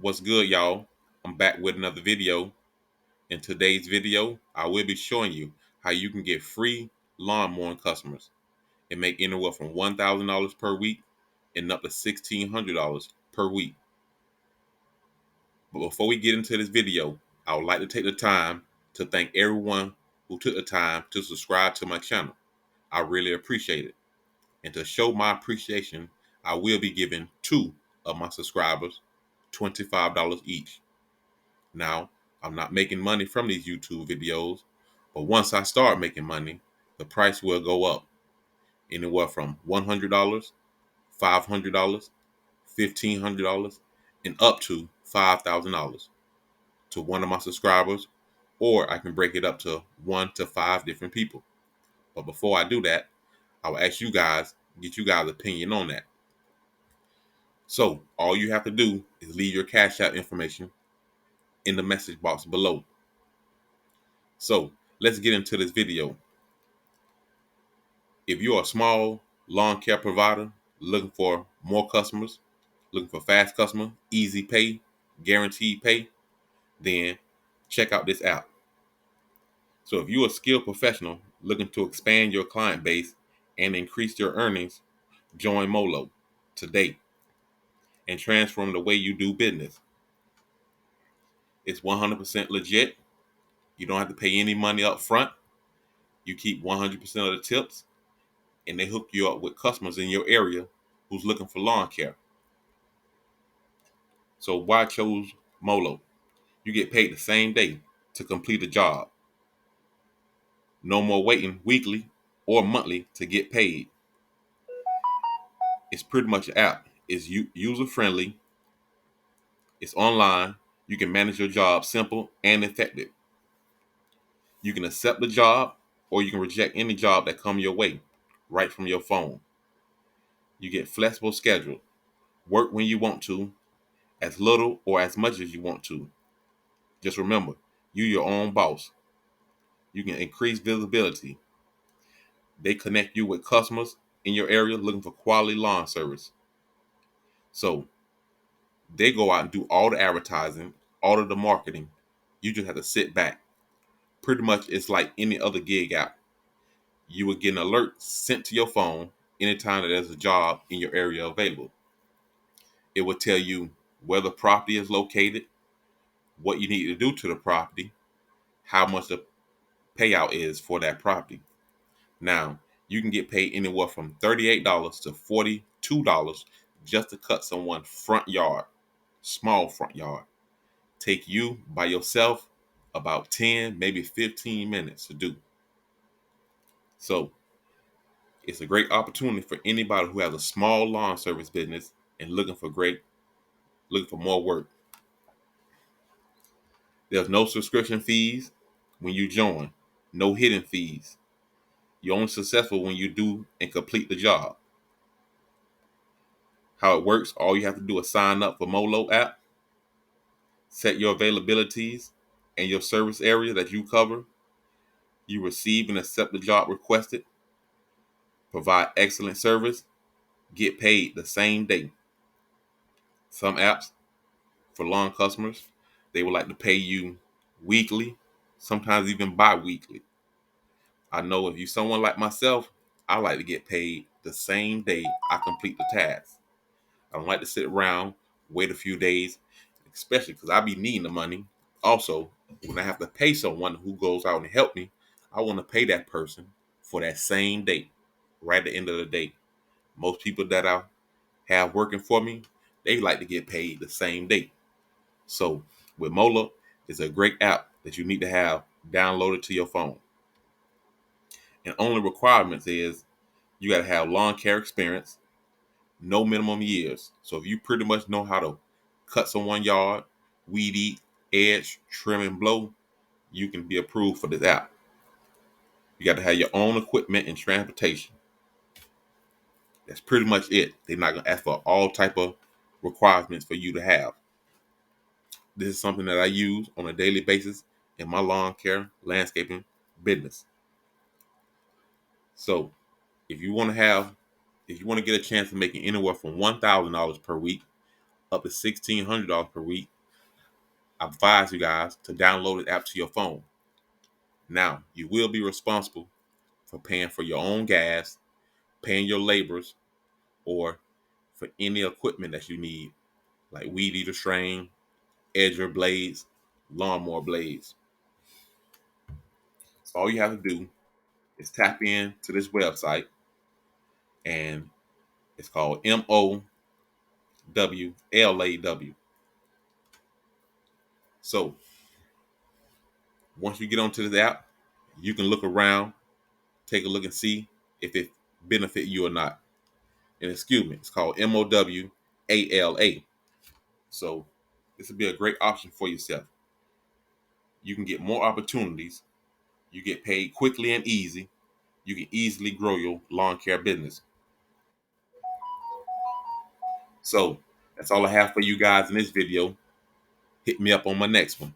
What's good, y'all? I'm back with another video. In today's video, I will be showing you how you can get free lawn mowing customers and make anywhere from $1,000 per week and up to $1,600 per week. But before we get into this video, I would like to take the time to thank everyone who took the time to subscribe to my channel. I really appreciate it. And to show my appreciation, I will be giving two of my subscribers $25 each. Now, I'm not making money from these YouTube videos, but once I start making money, the price will go up anywhere from $100, $500, $1,500, and up to $5,000 to one of my subscribers, or I can break it up to 1 to 5 different people. But before I do that, I will ask you guys, get you guys' opinion on that. So all you have to do is leave your Cash App information in the message box below. So let's get into this video. If you're a small lawn care provider looking for more customers, looking for fast customer, easy pay, guaranteed pay, then check out this app. So if you're a skilled professional looking to expand your client base and increase your earnings, join Molo today and transform the way you do business. It's 100% legit. You don't have to pay any money up front. You keep 100% of the tips, and they hook you up with customers in your area who's looking for lawn care. So why chose Molo? You get paid the same day to complete a job. No more waiting weekly or monthly to get paid. It's pretty much an app. It's user friendly. It's online. You can manage your job simple and effective. You can accept the job or you can reject any job that come your way right from your phone. You get flexible schedule. Work when you want to, as little or as much as you want to. Just remember, you're your own boss. You can increase visibility. They connect you with customers in your area looking for quality lawn service. So they go out and do all the advertising, all of the marketing. You just have to sit back. Pretty much it's like any other gig app. You would get an alert sent to your phone anytime that there's a job in your area available. It will tell you where the property is located, what you need to do to the property, how much the payout is for that property. Now, you can get paid anywhere from $38 to $42 just to cut someone's front yard, small front yard. Take you by yourself about 10, maybe 15 minutes to do. So it's a great opportunity for anybody who has a small lawn service business and looking for more work. There's no subscription fees when you join, no hidden fees. You're only successful when you do and complete the job. How it works, all you have to do is sign up for Molo app, set your availabilities and your service area that you cover. You receive and accept the job requested, provide excellent service, get paid the same day. Some apps for lawn customers, they would like to pay you weekly, sometimes even bi-weekly. I know if you're someone like myself, I like to get paid the same day I complete the task. I don't like to sit around, wait a few days, especially because I be needing the money. Also, when I have to pay someone who goes out and help me, I want to pay that person for that same day, right at the end of the day. Most people that I have working for me, they like to get paid the same day. So with Molo, it's a great app that you need to have downloaded to your phone. And only requirements is you got to have lawn care experience, no minimum years. So if you pretty much know how to cut someone's yard, weed eat, edge, trim, and blow, you can be approved for this app. You got to have your own equipment and transportation. That's pretty much it. They're not gonna ask for all type of requirements for you to have. This is something that I use on a daily basis in my lawn care landscaping business. So if you want to get a chance of making anywhere from $1,000 per week up to $1,600 per week. I advise you guys to download the app to your phone. Now, you will be responsible for paying for your own gas, paying your laborers, or for any equipment that you need, like weed eater strain, edger blades, lawnmower blades. So all you have to do is tap in to this website, and it's called MOWLAW. So once you get onto this app, you can look around, take a look and see if it benefit you or not. And excuse me, it's called MOWALA. So this would be a great option for yourself. You can get more opportunities. You get paid quickly and easy. You can easily grow your lawn care business. So that's all I have for you guys in this video. Hit me up on my next one.